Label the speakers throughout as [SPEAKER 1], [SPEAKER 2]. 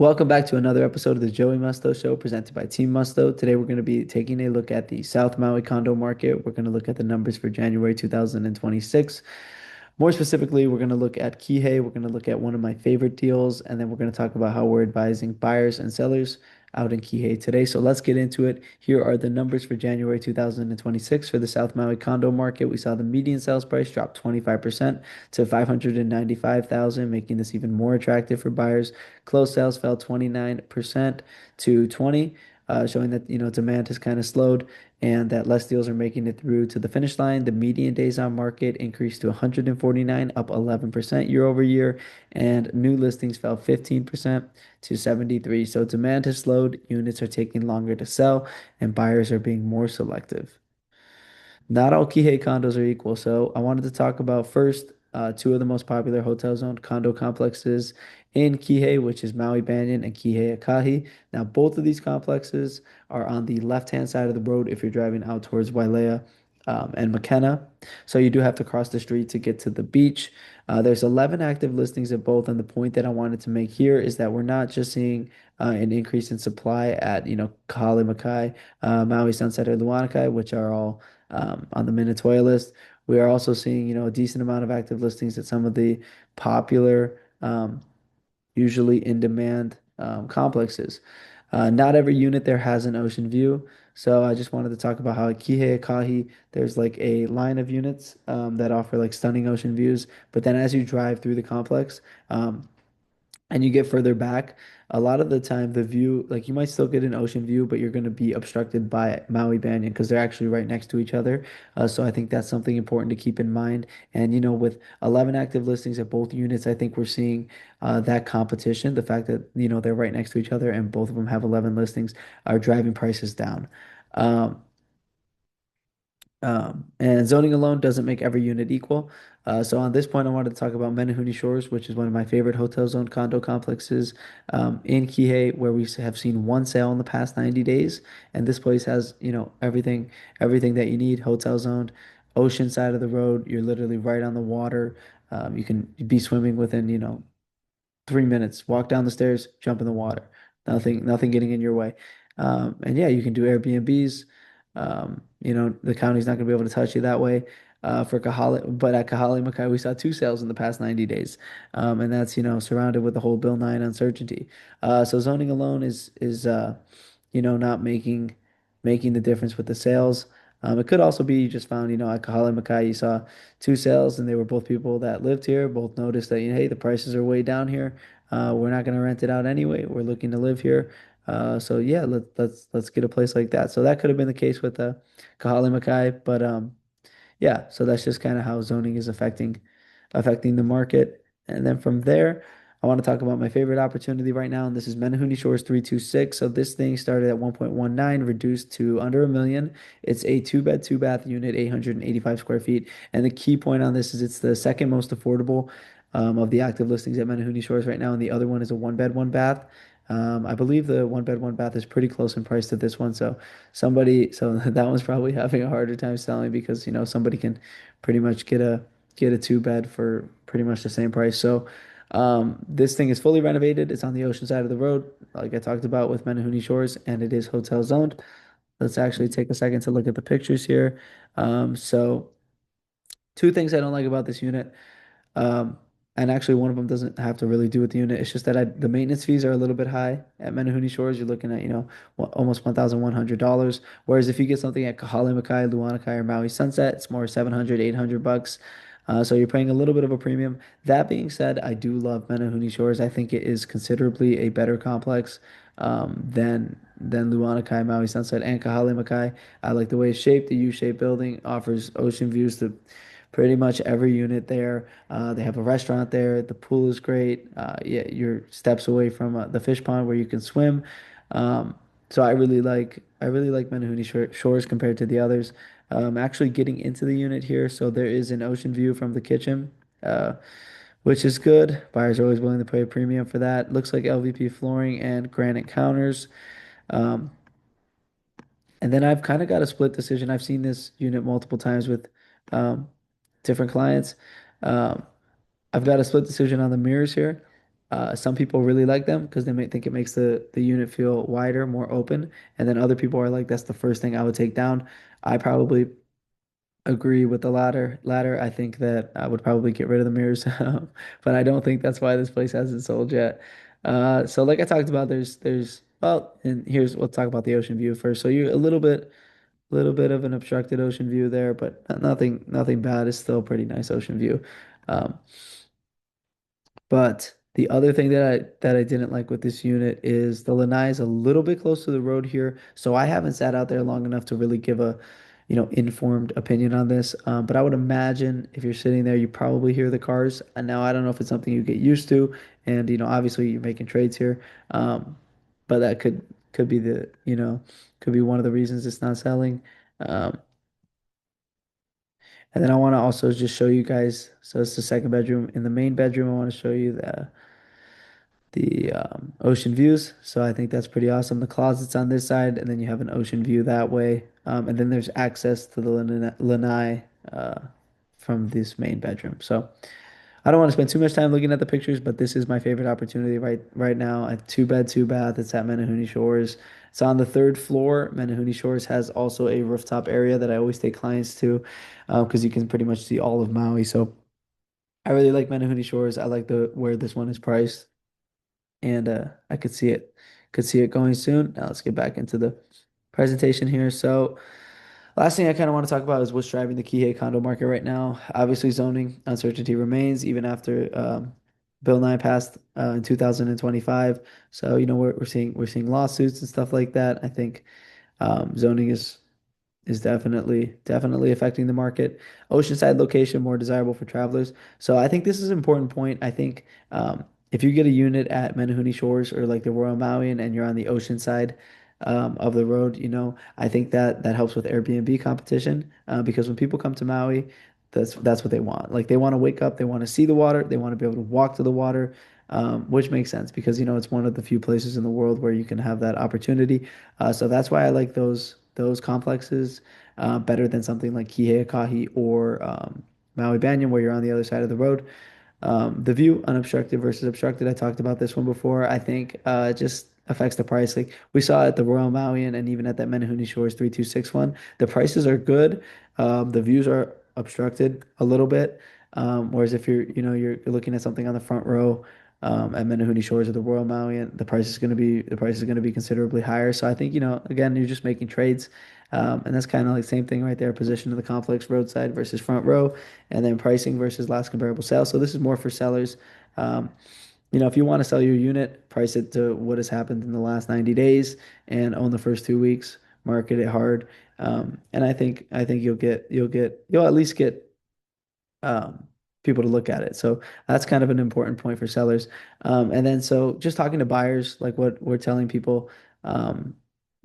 [SPEAKER 1] Welcome back to another episode of the Joey Musto Show presented by Team Musto. Today we're going to be taking a look at the South Maui condo market. We're going to look at the numbers for January 2026. More specifically, we're going to look at Kihei. We're going to look at one of my favorite deals, and then we're going to talk about how we're advising buyers and sellers out in Kihei today. So let's get into it. Here are the numbers for January 2026 for the South Maui condo market. We saw the median sales price drop 25% to 595,000, making this even more attractive for buyers. Closed sales fell 29% to 20, showing that demand has kind of slowed and that less deals are making it through to the finish line. The median days on market increased to 149, up 11% year over year, and new listings fell 15% to 73. So demand has slowed, units are taking longer to sell, and buyers are being more selective. Not all Kihei condos are equal, so I wanted to talk about first two of the most popular hotel zone condo complexes in Kihei, which is Maui Banyan and Kihei Akahi. Now, both of these complexes are on the left-hand side of the road if you're driving out towards Wailea and McKenna. So you do have to cross the street to get to the beach. There's 11 active listings at both, and the point that I wanted to make here is that we're not just seeing an increase in supply at, Kahale Makai, Maui Sunset, or Luanakai, which are all on the Minatoya list. We are also seeing, a decent amount of active listings at some of the popular, usually in demand complexes. Not every unit there has an ocean view. So I just wanted to talk about how at Kihei Akahi, there's like a line of units that offer like stunning ocean views. But then as you drive through the complex, and you get further back, a lot of the time the view, like you might still get an ocean view, but you're going to be obstructed by Maui Banyan because they're actually right next to each other. So I think that's something important to keep in mind. And with 11 active listings at both units, I think we're seeing that competition. The fact that they're right next to each other and both of them have 11 listings are driving prices down. Um, and zoning alone doesn't make every unit equal. So on this point, I wanted to talk about Menehune Shores, which is one of my favorite hotel zone condo complexes in Kihei, where we have seen one sale in the past 90 days. And this place has, everything that you need, hotel zoned, ocean side of the road. You're literally right on the water. You can be swimming within, 3 minutes. Walk down the stairs, jump in the water. Nothing getting in your way. And yeah, you can do Airbnbs. The county's not going to be able to touch you that way. For Kahale, but at Kahale Makai, we saw two sales in the past 90 days, and that's surrounded with the whole Bill 9 uncertainty. So zoning alone is not making the difference with the sales. It could also be you just found, at Kahale Makai, you saw two sales, and they were both people that lived here, both noticed that, hey, the prices are way down here. We're not going to rent it out anyway. We're looking to live here. So yeah, let's get a place like that. So that could have been the case with Kahale Makai, but yeah, so that's just kind of how zoning is affecting the market. And then from there, I want to talk about my favorite opportunity right now, and this is Menehune Shores 326. So this thing started at 1.19, reduced to under a million. It's a two-bed, two-bath unit, 885 square feet. And the key point on this is it's the second most affordable of the active listings at Menehune Shores right now, and the other one is a one-bed, one-bath. I believe the one bed, one bath is pretty close in price to this one. So that one's probably having a harder time selling because somebody can pretty much get a two bed for pretty much the same price. So this thing is fully renovated. It's on the ocean side of the road, like I talked about with Menehune Shores, and it is hotel zoned. Let's actually take a second to look at the pictures here. So two things I don't like about this unit. Um, and actually, one of them doesn't have to really do with the unit. It's just that the maintenance fees are a little bit high at Menehune Shores. You're looking at, almost $1,100. Whereas if you get something at Kahale Makai, Luanakai, or Maui Sunset, it's more 700, $800. So you're paying a little bit of a premium. That being said, I do love Menehune Shores. I think it is considerably a better complex than Luanakai, Maui Sunset, and Kahale Makai. I like the way it's shaped. The U-shaped building offers ocean views to pretty much every unit there. They have a restaurant there. The pool is great. Yeah, you're steps away from the fish pond where you can swim. So I really like Shores compared to the others. Actually getting into the unit here, so there is an ocean view from the kitchen, uh, which is good. Buyers are always willing to pay a premium for that. Looks like LVP flooring and granite counters. Um, and then I've kind of got a split decision. I've seen this unit multiple times with um, different clients. Um, I've got a split decision on the mirrors here. Some people really like them because they may think it makes the unit feel wider, more open, and then other people are like, that's the first thing I would take down. I probably agree with the latter. I think that I would probably get rid of the mirrors, but I don't think that's why this place hasn't sold yet. So like I talked about, there's well, and here's we'll talk about the ocean view first. So you a little bit of an obstructed ocean view there, but nothing bad. It's still a pretty nice ocean view. Um, but the other thing that I didn't like with this unit is the lanai is a little bit close to the road here, so I haven't sat out there long enough to really give a, informed opinion on this. But I would imagine if you're sitting there, you probably hear the cars. And now I don't know if it's something you get used to, and obviously you're making trades here, but that could be could be one of the reasons it's not selling. Um, and then I want to also just show you guys. So it's the second bedroom. In the main bedroom, I want to show you the ocean views. So I think that's pretty awesome. The closet's on this side, and then you have an ocean view that way. And then there's access to the lanai from this main bedroom. So I don't want to spend too much time looking at the pictures, but this is my favorite opportunity right now. A two bed, two bath. It's at Menehune Shores. It's on the third floor. Menehune Shores has also a rooftop area that I always take clients to, because you can pretty much see all of Maui. So I really like Menehune Shores. I like the where this one is priced, and I could see it going soon. Now let's get back into the presentation here. So last thing I kind of want to talk about is what's driving the Kihei condo market right now. Obviously, zoning uncertainty remains even after Bill 9 passed in 2025. So we're seeing lawsuits and stuff like that. I think zoning is definitely affecting the market. Oceanside location more desirable for travelers. So I think this is an important point. I think if you get a unit at Menehune Shores or like the Royal Maui and you're on the ocean side of the road, I think that helps with Airbnb competition because when people come to Maui, that's what they want. Like they want to wake up, they want to see the water, they want to be able to walk to the water. Which makes sense because it's one of the few places in the world where you can have that opportunity. So that's why I like those complexes better than something like Kihei or Maui Banyan, where you're on the other side of the road. The view, unobstructed versus obstructed. I talked about this one before. I think it just affects the price. Like we saw at the Royal Maui and even at that Menehune Shores 3261, the prices are good. The views are obstructed a little bit. Whereas if you're looking at something on the front row at Menehune Shores or the Royal Maui, and the price is going to be considerably higher. So I think again you're just making trades. And that's kind of like same thing right there, position of the complex roadside versus front row, and then pricing versus last comparable sale. So this is more for sellers. Um, if you want to sell your unit, price it to what has happened in the last 90 days and own the first 2 weeks, market it hard. And I think you'll at least get um, people to look at it. So that's kind of an important point for sellers. And then so just talking to buyers, like what we're telling people um,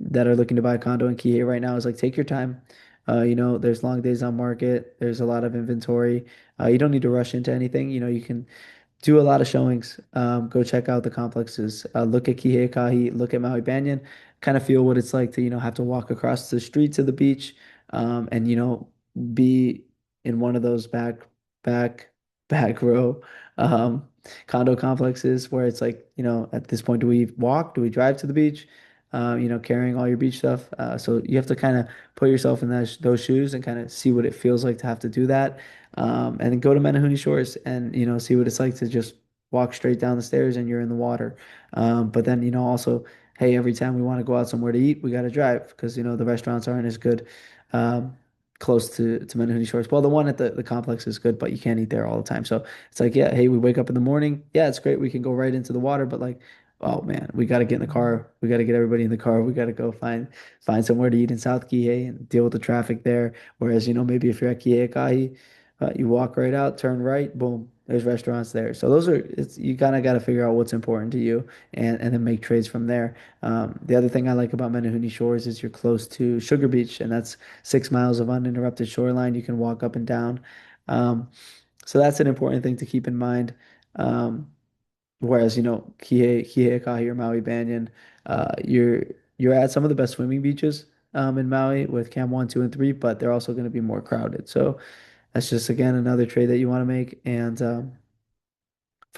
[SPEAKER 1] that are looking to buy a condo in Kihei right now is like take your time. There's long days on market. There's a lot of inventory. You don't need to rush into anything. You can do a lot of showings. Go check out the complexes. Look at Kihei, look at Maui Banyan, kind of feel what it's like to, have to walk across the street to the beach, and, be in one of those back, back row, um, condo complexes where it's like, at this point, do we walk? Do we drive to the beach? Carrying all your beach stuff. So you have to kind of put yourself in those shoes and kind of see what it feels like to have to do that. And then go to Menehune Shores and see what it's like to just walk straight down the stairs and you're in the water. But then also, hey, every time we want to go out somewhere to eat, we got to drive because the restaurants aren't as good um, close to Menehune Shores. Well, the one at the complex is good, but you can't eat there all the time. So it's like, yeah, hey, we wake up in the morning. Yeah, it's great. We can go right into the water, but like, oh man, we got to get in the car. We got to get everybody in the car. We got to go find somewhere to eat in South Kihei and deal with the traffic there. Whereas maybe if you're at Kihei, you walk right out, turn right, boom, there's restaurants there. So you kind of got to figure out what's important to you and then make trades from there. The other thing I like about Menehune Shores is you're close to Sugar Beach, and that's 6 miles of uninterrupted shoreline. You can walk up and down. Um, so that's an important thing to keep in mind. Whereas, Kihei, Kahi, or Maui Banyan, you're at some of the best swimming beaches in Maui with Cam 1, 2, and 3, but they're also going to be more crowded. So that's just again another trade that you want to make. And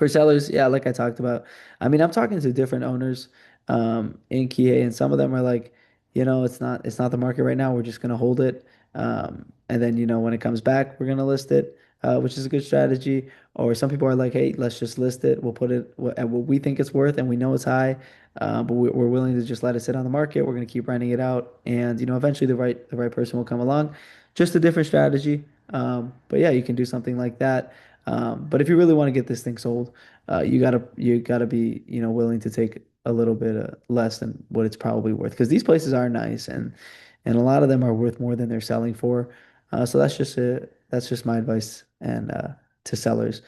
[SPEAKER 1] For sellers, yeah, like I talked about. I mean, I'm talking to different owners in Kihei, and some of them are like, it's not the market right now. We're just gonna hold it. And then, when it comes back, we're gonna list it, which is a good strategy. Or some people are like, hey, let's just list it. We'll put it at what we think it's worth, and we know it's high, but we're willing to just let it sit on the market. We're gonna keep renting it out, and eventually the right person will come along. Just a different strategy. But yeah, you can do something like that. But if you really want to get this thing sold, you gotta be willing to take a little bit less than what it's probably worth because these places are nice and a lot of them are worth more than they're selling for. So that's just my advice and to sellers.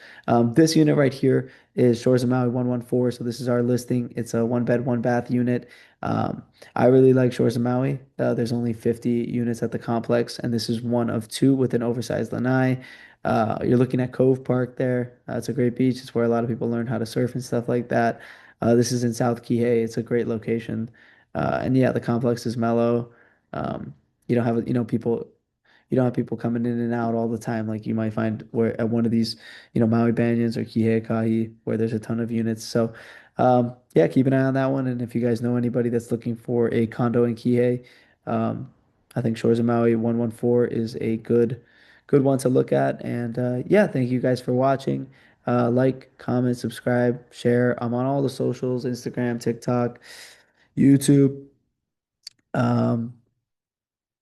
[SPEAKER 1] This unit right here is Shores of Maui 114. So this is our listing. It's a one bed, one bath unit. Um, I really like Shores of Maui. There's only 50 units at the complex, and this is one of two with an oversized lanai. You're looking at Cove Park there. It's a great beach. It's where a lot of people learn how to surf and stuff like that. This is in South Kihei. It's a great location. And yeah, the complex is mellow. Um, you don't have, people coming in and out all the time like you might find where at one of these, Maui Banyans or Kihei Kahi where there's a ton of units. So, yeah, keep an eye on that one. And if you guys know anybody that's looking for a condo in Kihei, um, I think Shores of Maui 114 is a good one to look at. And yeah, thank you guys for watching. Like, comment, subscribe, share. I'm on all the socials, Instagram, TikTok, YouTube. Um,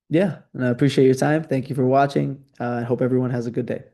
[SPEAKER 1] yeah, and I appreciate your time. Thank you for watching. I hope everyone has a good day.